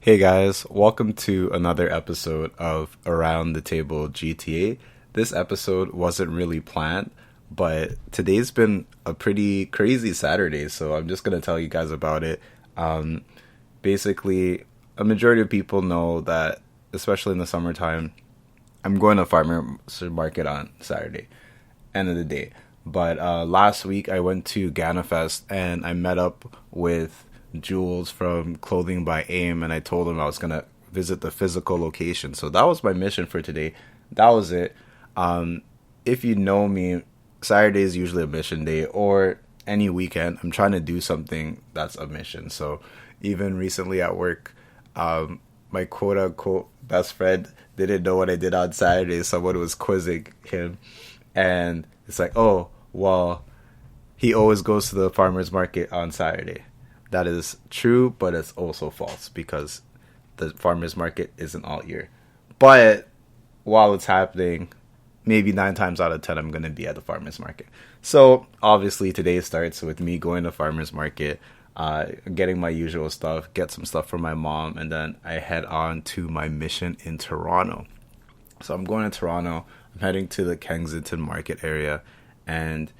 Hey guys, welcome to another episode of Around the Table GTA. This episode wasn't really planned, but today's been a pretty crazy Saturday, so I'm just gonna tell you guys about it. Um, Basically, a majority of people know that, especially in the summertime, I'm going to farmer's market on Saturday, end of the day. But last week I went to GanaFest and I met up with Jules from Clothing by AIM, and I told him I was gonna visit the physical location. So that was my mission for today. That was it. Um, if you know me, Saturday is usually a mission day, or any weekend. I'm trying to do something that's a mission. So even recently at work, my quote unquote best friend didn't know what I did on Saturday. Someone was quizzing him, and it's like, oh, well, he always goes to the farmer's market on Saturday. That is true, but it's also false because the farmer's market isn't all year. But while it's happening, maybe 9 times out of 10, I'm going to be at the farmer's market. So obviously, today starts with me going to farmer's market, getting my usual stuff, get some stuff from my mom, and then I head on to my mission in Toronto. So I'm going to Toronto. I'm heading to the Kensington Market area, and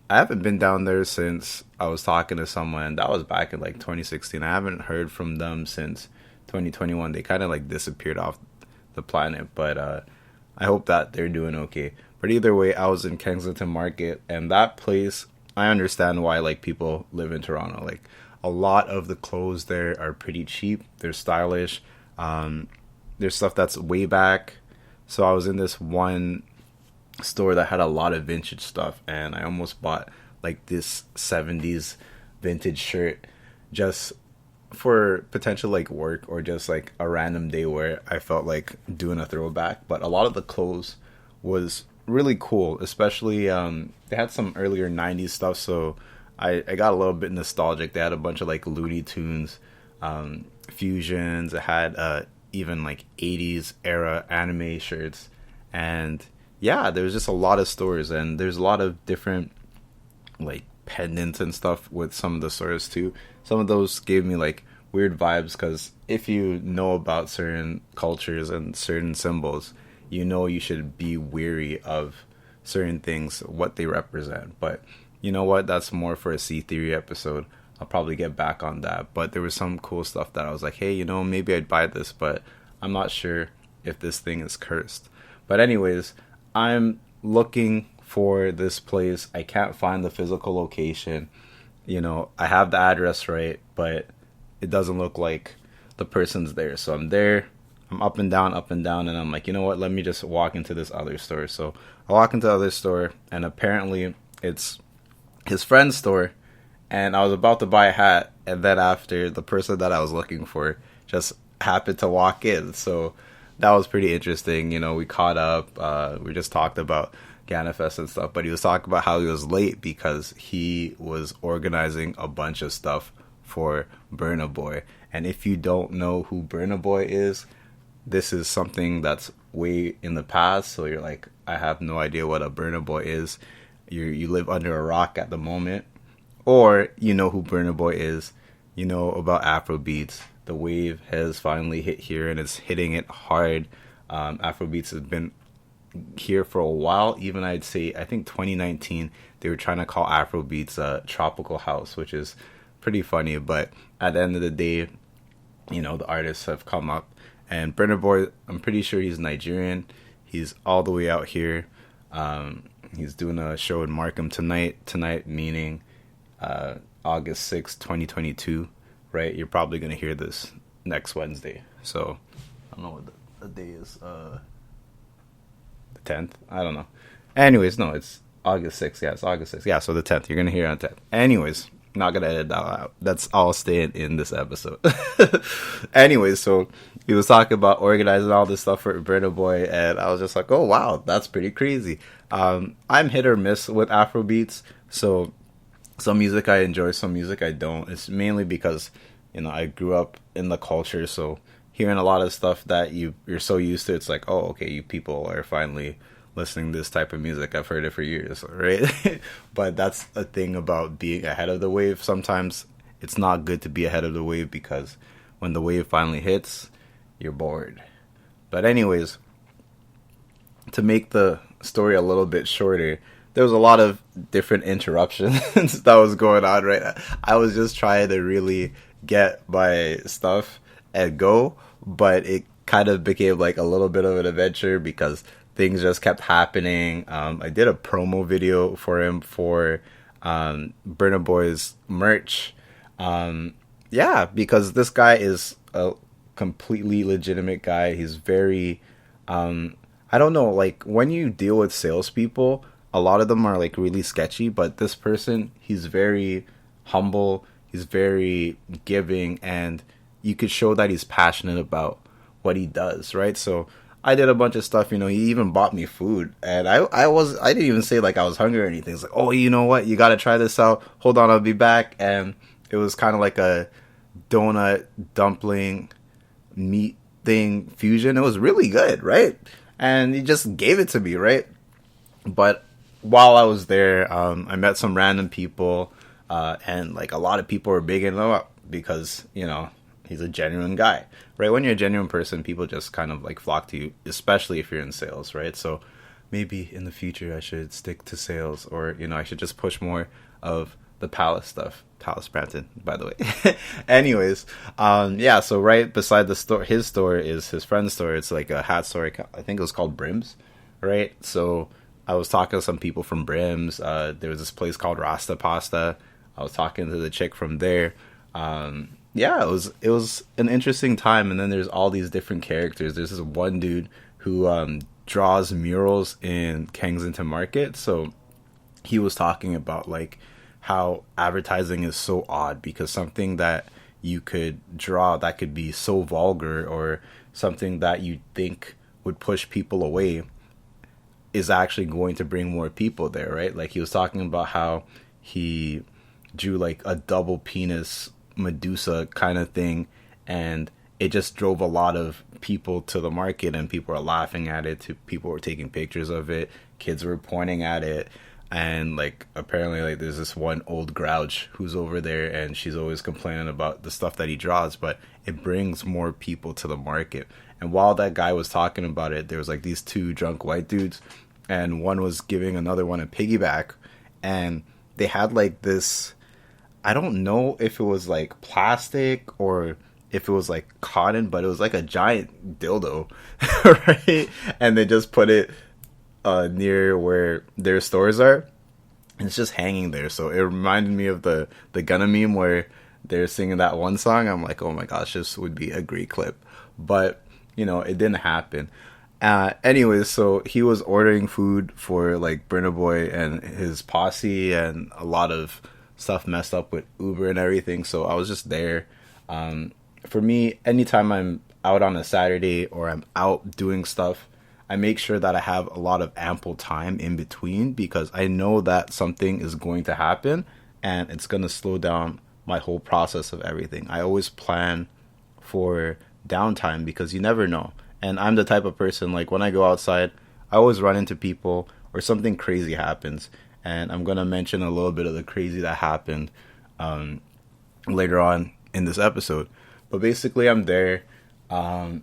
I haven't been down there since I was talking to someone. That was back in like 2016. I haven't heard from them since 2021. They kind of like disappeared off the planet, but I hope that they're doing okay. But either way, I was in Kensington Market, and that place, I understand why like people live in Toronto. Like a lot of the clothes there are pretty cheap. They're stylish. There's stuff that's way back. So I was in this one store that had a lot of vintage stuff, and I almost bought like this 70s vintage shirt just for potential like work or just like a random day where I felt like doing a throwback. But a lot of the clothes was really cool, especially they had some earlier 90s stuff, so I got a little bit nostalgic. They had a bunch of like Looney Tunes fusions. It had even like 80s era anime shirts, and yeah, there's just a lot of stores, and there's a lot of different like pendants and stuff with some of the stores too. Some of those gave me like weird vibes because if you know about certain cultures and certain symbols, you know you should be weary of certain things, what they represent. But you know what? That's more for a C Theory episode. I'll probably get back on that. But there was some cool stuff that I was like, hey, maybe I'd buy this, but I'm not sure if this thing is cursed. But anyways, I'm looking for this place. I can't find the physical location. I have the address right, but it doesn't look like the person's there. So I'm there. I'm up and down, and I'm like, you know what? Let me just walk into this other store. So I walk into the other store, and apparently it's his friend's store. And I was about to buy a hat, and then after, the person that I was looking for just happened to walk in. So that was pretty interesting. We caught up. We just talked about GanaFest and stuff, but he was talking about how he was late because he was organizing a bunch of stuff for Burna Boy. And if you don't know who Burna Boy is, this is something that's way in the past. So you're like, I have no idea what a Burna Boy is. You live under a rock at the moment, or you know who Burna Boy is. You know about Afrobeats. The wave has finally hit here, and it's hitting it hard. Afrobeats has been here for a while. Even I'd say, I think 2019, they were trying to call Afrobeats tropical house, which is pretty funny. But at the end of the day, the artists have come up. And Burna Boy, I'm pretty sure he's Nigerian. He's all the way out here. He's doing a show in Markham tonight. Tonight meaning August 6th, 2022. Right, you're probably gonna hear this next Wednesday. So I don't know what the day is. The 10th. I don't know. Anyways, no, it's August 6th. Yeah, it's August 6th. Yeah, so the 10th. You're gonna hear it on 10th. Anyways, not gonna edit that out. That's all staying in this episode. Anyways, so he was talking about organizing all this stuff for Burna Boy, and I was just like, oh wow, that's pretty crazy. I'm hit or miss with Afrobeats, so some music I enjoy, some music I don't. It's mainly because, I grew up in the culture, so hearing a lot of stuff that you're so used to, it's like, oh, okay, you people are finally listening to this type of music. I've heard it for years, right? But that's a thing about being ahead of the wave. Sometimes it's not good to be ahead of the wave because when the wave finally hits, you're bored. But anyways, to make the story a little bit shorter, there was a lot of different interruptions that was going on, right? I was just trying to really get my stuff and go, but it kind of became like a little bit of an adventure because things just kept happening. I did a promo video for him for Burna Boy's merch. Yeah, because this guy is a completely legitimate guy. He's very, I don't know, like when you deal with salespeople, a lot of them are like really sketchy, but this person, he's very humble, he's very giving, and you could show that he's passionate about what he does, right? So I did a bunch of stuff, he even bought me food, and I didn't even say like I was hungry or anything. It's like, oh, you know what, you gotta try this out, hold on, I'll be back. And it was kind of like a donut dumpling meat thing fusion. It was really good, right? And he just gave it to me, right? But while I was there, I met some random people, and like a lot of people were bigging him up because he's a genuine guy, right? When you're a genuine person, people just kind of like flock to you, especially if you're in sales, right? So maybe in the future I should stick to sales, or I should just push more of the Palace stuff. Palace Brampton, by the way. Anyways, yeah, so right beside the store, his store is his friend's store. It's like a hat store. I think it was called Brims, right? So I was talking to some people from Brims. There was this place called Rasta Pasta. I was talking to the chick from there. Yeah, it was an interesting time. And then there's all these different characters. There's this one dude who draws murals in Kensington Market. So he was talking about like how advertising is so odd, because something that you could draw that could be so vulgar, or something that you think would push people away, is actually going to bring more people there, right? Like he was talking about how he drew like a double penis Medusa kind of thing, and it just drove a lot of people to the market, and people were laughing at it, people were taking pictures of it, kids were pointing at it. And like apparently like there's this one old grouch who's over there, and she's always complaining about the stuff that he draws, but it brings more people to the market. And while that guy was talking about it, there was like these two drunk white dudes, and one was giving another one a piggyback, and they had like this, I don't know if it was like plastic or if it was like cotton, but it was like a giant dildo, right? And they just put it near where their stores are, and it's just hanging there. So it reminded me of the Gunna meme where they're singing that one song. I'm like, oh my gosh, this would be a great clip. But it didn't happen. Anyways, so he was ordering food for like Burna Boy and his posse, and a lot of stuff messed up with Uber and everything. So I was just there. For me, anytime I'm out on a Saturday or I'm out doing stuff, I make sure that I have a lot of ample time in between, because I know that something is going to happen and it's going to slow down my whole process of everything. I always plan for downtime, because you never know. And I'm the type of person, like when I go outside, I always run into people or something crazy happens. And I'm going to mention a little bit of the crazy that happened later on in this episode. But basically I'm there, and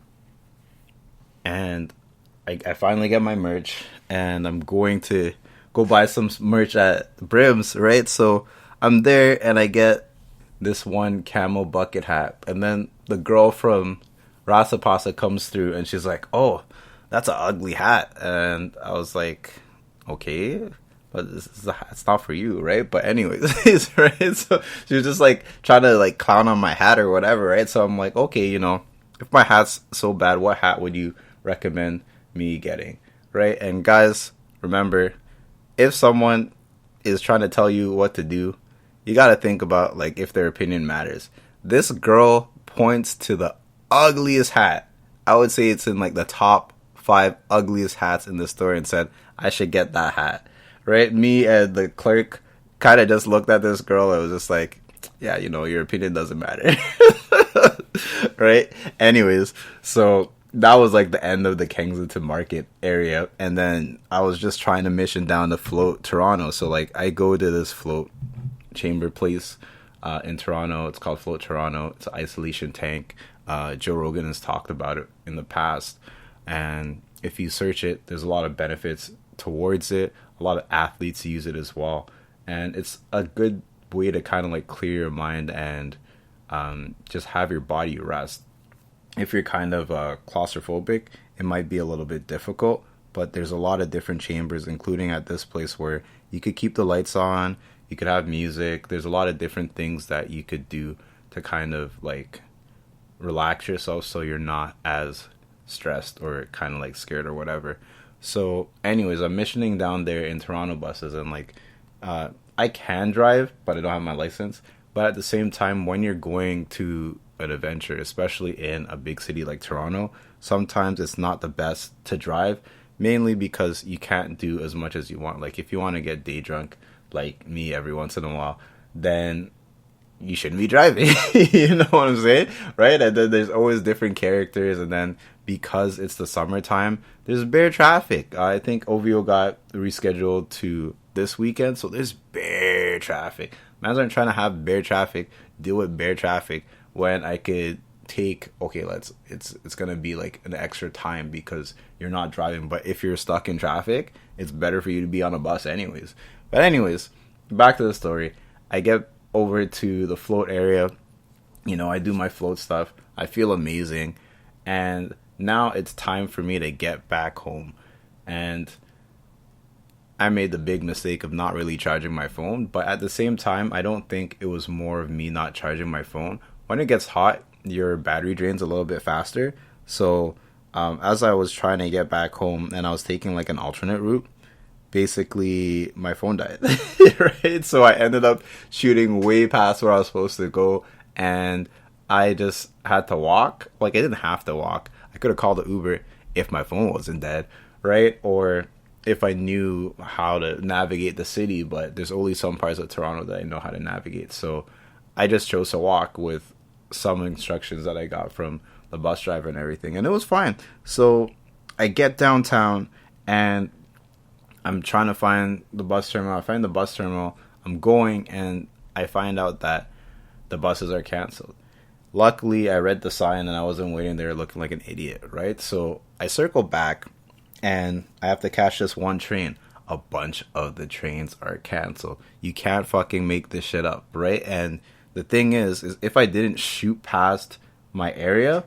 I finally get my merch, and I'm going to go buy some merch at Brims, right? So I'm there, and I get this one camel bucket hat, and then the girl from Rasa Pasta comes through, and she's like, oh, that's an ugly hat. And I was like, okay, but it's not for you, right? But anyways, right? So she was just like trying to like clown on my hat or whatever, right? So I'm like, okay, if my hat's so bad, what hat would you recommend me getting, right? And guys, remember, if someone is trying to tell you what to do, you got to think about like if their opinion matters. This girl points to the ugliest hat. I would say it's in like the top 5 ugliest hats in the store, and said I should get that hat, right? Me and the clerk kind of just looked at this girl. I was just like, yeah, your opinion doesn't matter. Right? Anyways, so that was like the end of the Kensington Market area, and then I was just trying to mission down to Float Toronto. So like I go to this Float Chamber place, in Toronto. It's called Float Toronto. It's an isolation tank. Joe Rogan has talked about it in the past. And if you search it, there's a lot of benefits towards it. A lot of athletes use it as well. And it's a good way to kind of like clear your mind and just have your body rest. If you're kind of claustrophobic, it might be a little bit difficult, but there's a lot of different chambers, including at this place where you could keep the lights on, you could have music. There's a lot of different things that you could do to kind of like relax yourself so you're not as stressed or kind of like scared or whatever. So anyways, I'm missioning down there in Toronto buses, and like I can drive, but I don't have my license. But at the same time, when you're going to an adventure, especially in a big city like Toronto, sometimes it's not the best to drive, mainly because you can't do as much as you want. Like if you want to get day drunk like me every once in a while, then you shouldn't be driving. You know what I'm saying? Right? And then there's always different characters, and then because it's the summertime, there's bare traffic. I think OVO got rescheduled to this weekend, so there's bare traffic. Imagine trying to have bare traffic, deal with bare traffic, when I could take, okay, it's gonna be like an extra time because you're not driving. But if you're stuck in traffic, it's better for you to be on a bus anyways. But anyways, back to the story. I get over to the float area, I do my float stuff, I feel amazing, and now it's time for me to get back home. And I made the big mistake of not really charging my phone, but at the same time, I don't think it was more of me not charging my phone. When it gets hot, your battery drains a little bit faster. So as I was trying to get back home and I was taking like an alternate route, basically my phone died. Right? So I ended up shooting way past where I was supposed to go, and I just had to walk. Like I didn't have to walk. I could have called an Uber if my phone wasn't dead, right? Or if I knew how to navigate the city, but there's only some parts of Toronto that I know how to navigate. So I just chose to walk with some instructions that I got from the bus driver and everything, and it was fine. So I get downtown and I'm trying to find the bus terminal. I find the bus terminal. I'm going, and I find out that the buses are canceled. Luckily, I read the sign and I wasn't waiting there looking like an idiot, right? So I circle back and I have to catch this one train. A bunch of the trains are canceled. You can't fucking make this shit up, right? And the thing is if I didn't shoot past my area,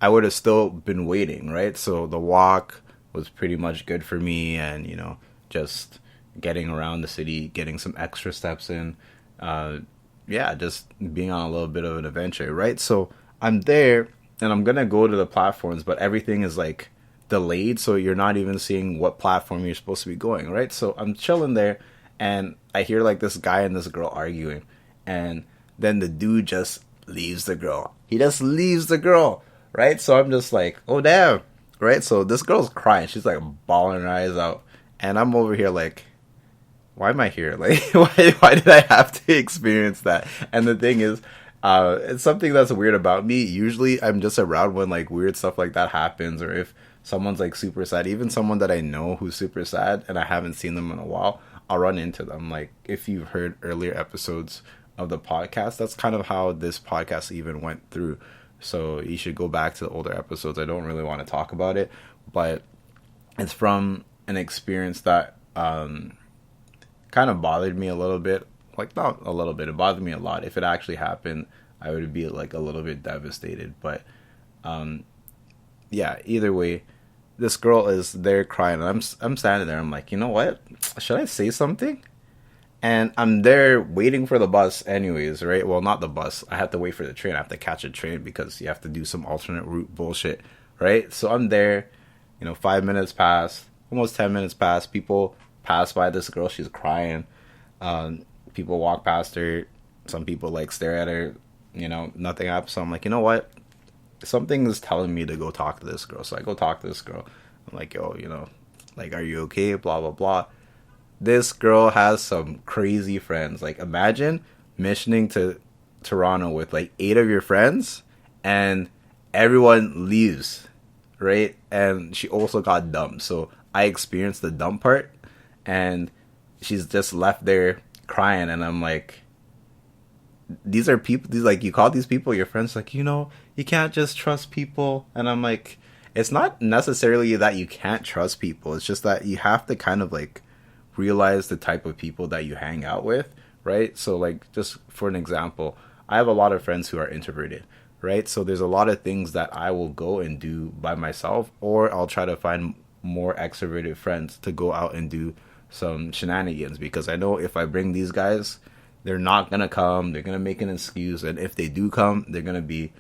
I would have still been waiting, right? So the walk was pretty much good for me, and just getting around the city, getting some extra steps in, just being on a little bit of an adventure, right? So I'm there and I'm gonna go to the platforms, but everything is like delayed, so you're not even seeing what platform you're supposed to be going, right? So I'm chilling there and I hear like this guy and this girl arguing, and then the dude just leaves the girl. He just leaves the girl, right? So I'm just like, oh damn. Right, so this girl's crying. She's like bawling her eyes out, and I'm over here like, why am I here? Like, why did I have to experience that? And the thing is, it's something that's weird about me. Usually, I'm just around when like weird stuff like that happens, or if someone's like super sad, even someone that I know who's super sad, and I haven't seen them in a while, I'll run into them. Like, if you've heard earlier episodes of the podcast, that's kind of how this podcast even went through. So you should go back to the older episodes. I don't really want to talk about it, but it's from an experience that kind of bothered me a little bit. Like, not a little bit, it bothered me a lot. If it actually happened, I would be like a little bit devastated. But either way, this girl is there crying, and I'm standing there. I'm like, you know what? Should I say something? And I'm there waiting for the bus anyways, right? Well, not the bus. I have to wait for the train. I have to catch a train because you have to do some alternate route bullshit, right? So I'm there, 5 minutes pass, almost 10 minutes pass. People pass by this girl. She's crying. People walk past her. Some people like stare at her. Nothing happens. So I'm like, you know what? Something is telling me to go talk to this girl. So I go talk to this girl. I'm like, yo, like, are you okay? Blah, blah, blah. This girl has some crazy friends. Like, imagine missioning to Toronto with like 8 of your friends and everyone leaves, right? And she also got dumped. So I experienced the dump part, and she's just left there crying, and I'm like, these are people, these, like, you call these people your friends, like, you know, you can't just trust people. And I'm like, it's not necessarily that you can't trust people. It's just that you have to kind of like realize the type of people that you hang out with, right? So like, just for an example, I have a lot of friends who are introverted, right? So there's a lot of things that I will go and do by myself, or I'll try to find more extroverted friends to go out and do some shenanigans, because I know if I bring these guys, they're not gonna come. They're gonna make an excuse, and if they do come, they're gonna be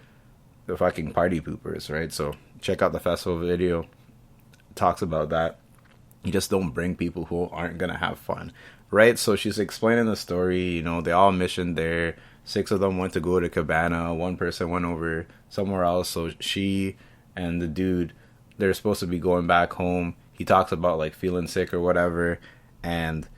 the fucking party poopers, right? So check out the festival video. It talks about that. You just don't bring people who aren't gonna have fun, right? So she's explaining the story. You know, they all missioned there. 6 of them went to go to Cabana. One person went over somewhere else. So she and the dude, they're supposed to be going back home. He talks about like feeling sick or whatever, and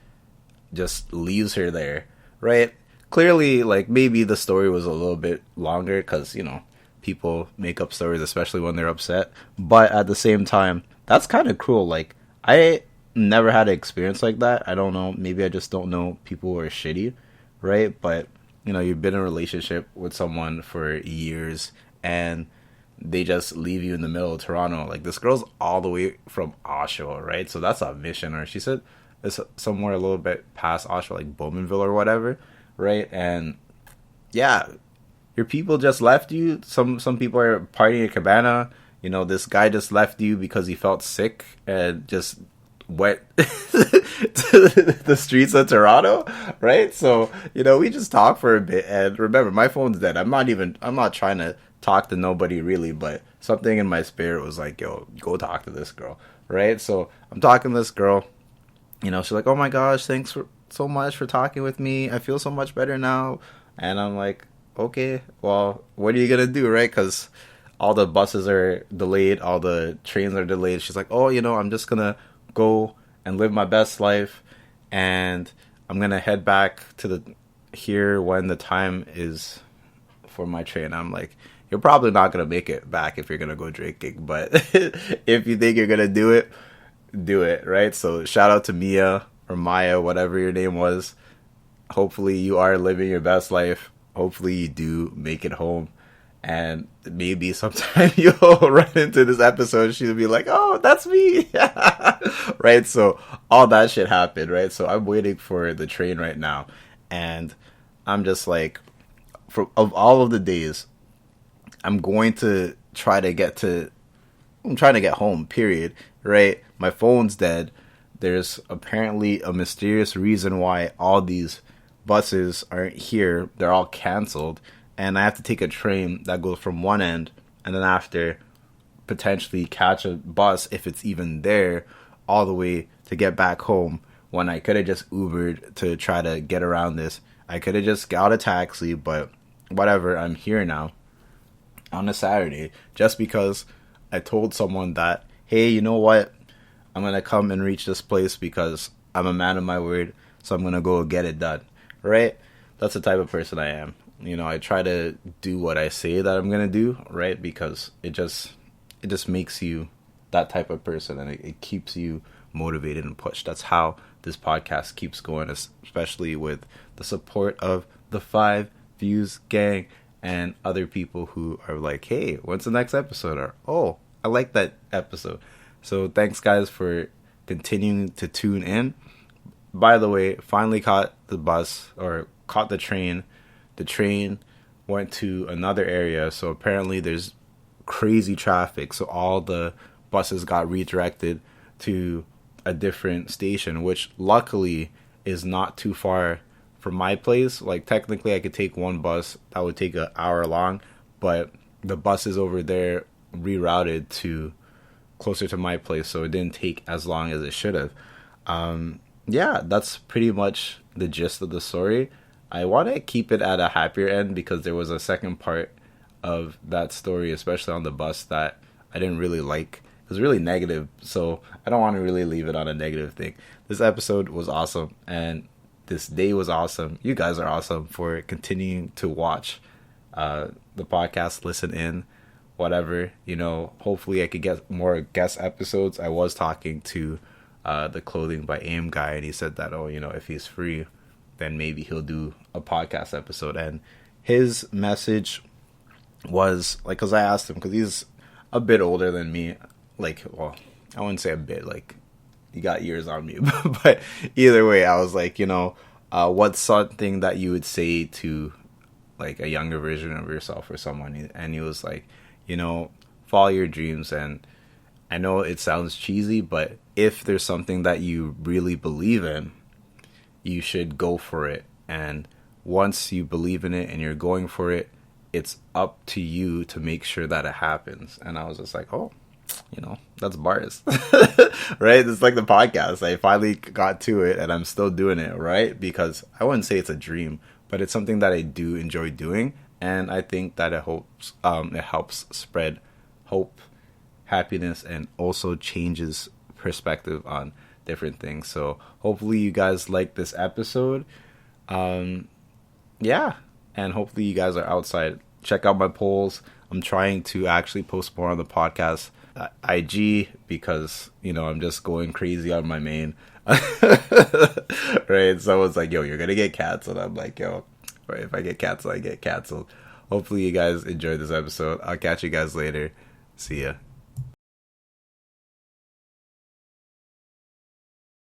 just leaves her there, right? Clearly, like, maybe the story was a little bit longer because, you know, people make up stories, especially when they're upset. But at the same time, that's kind of cruel. Like, I never had an experience like that. I don't know. Maybe I just don't know people who are shitty, right? But, you know, you've been in a relationship with someone for years and they just leave you in the middle of Toronto. Like, this girl's all the way from Oshawa, right? So that's a mission. Or she said it's somewhere a little bit past Oshawa, like Bowmanville or whatever, right? And yeah, your people just left you. Some people are partying at Cabana. You know, this guy just left you because he felt sick and just went to the streets of Toronto, right? So, you know, we just talked for a bit, and remember, my phone's dead. I'm not trying to talk to nobody really, but something in my spirit was like, yo, go talk to this girl, right? So I'm talking to this girl. You know, she's like, oh my gosh, thanks for so much for talking with me. I feel so much better now. And I'm like, okay, well, what are you gonna do, right? Because all the buses are delayed, all the trains are delayed. She's like, oh, you know, I'm just gonna go and live my best life, and I'm gonna head back to the here when the time is for my train. I'm like, you're probably not gonna make it back if you're gonna go drinking, but if you think you're gonna do it, right? So shout out to Mia or Maya, whatever your name was. Hopefully you are living your best life. Hopefully you do make it home. And maybe sometime you'll run into this episode. She'll be like, oh, that's me. Right? So all that shit happened, right? So I'm waiting for the train right now. And I'm just like, of all of the days, I'm trying to get home, period. Right? My phone's dead. There's apparently a mysterious reason why all these buses aren't here. They're all canceled. And I have to take a train that goes from one end, and then after potentially catch a bus, if it's even there, all the way to get back home, when I could have just Ubered to try to get around this. I could have just got a taxi, but whatever, I'm here now on a Saturday just because I told someone that, hey, you know what? I'm going to come and reach this place because I'm a man of my word, so I'm going to go get it done, right? That's the type of person I am. You know, I try to do what I say that I'm going to do, right? Because it just makes you that type of person, and it keeps you motivated and pushed. That's how this podcast keeps going, especially with the support of the 5 Views Gang and other people who are like, hey, when's the next episode? Or, oh, I like that episode. So thanks, guys, for continuing to tune in. By the way, finally caught the train. The train went to another area, so apparently there's crazy traffic. So all the buses got redirected to a different station, which luckily is not too far from my place. Like, technically I could take one bus that would take an hour long, but the buses over there rerouted to closer to my place, so it didn't take as long as it should have. Yeah, that's pretty much the gist of the story. I want to keep it at a happier end because there was a second part of that story, especially on the bus, that I didn't really like. It was really negative, so I don't want to really leave it on a negative thing. This episode was awesome, and this day was awesome. You guys are awesome for continuing to watch the podcast, listen in, whatever. You know, hopefully I could get more guest episodes. I was talking to the Clothing by AIM guy, and he said that, oh, you know, if he's free, then maybe he'll do a podcast episode. And his message was like, because I asked him, because he's a bit older than me, like, well, I wouldn't say a bit, like, you got years on me, but either way, I was like, what's something that you would say to like a younger version of yourself or someone? And he was like, follow your dreams. And I know it sounds cheesy, but if there's something that you really believe in, you should go for it. And once you believe in it and you're going for it, it's up to you to make sure that it happens. And I was just like, oh, that's bars. Right? It's like the podcast. I finally got to it and I'm still doing it, right? Because I wouldn't say it's a dream, but it's something that I do enjoy doing. And I think that it helps spread hope, happiness, and also changes perspective on different things. So hopefully you guys like this episode. Yeah. And hopefully you guys are outside. Check out my polls. I'm trying to actually post more on the podcast IG because, I'm just going crazy on my main. Right? Someone's like, yo, you're going to get canceled. I'm like, yo, right, if I get canceled, I get canceled. Hopefully you guys enjoyed this episode. I'll catch you guys later. See ya.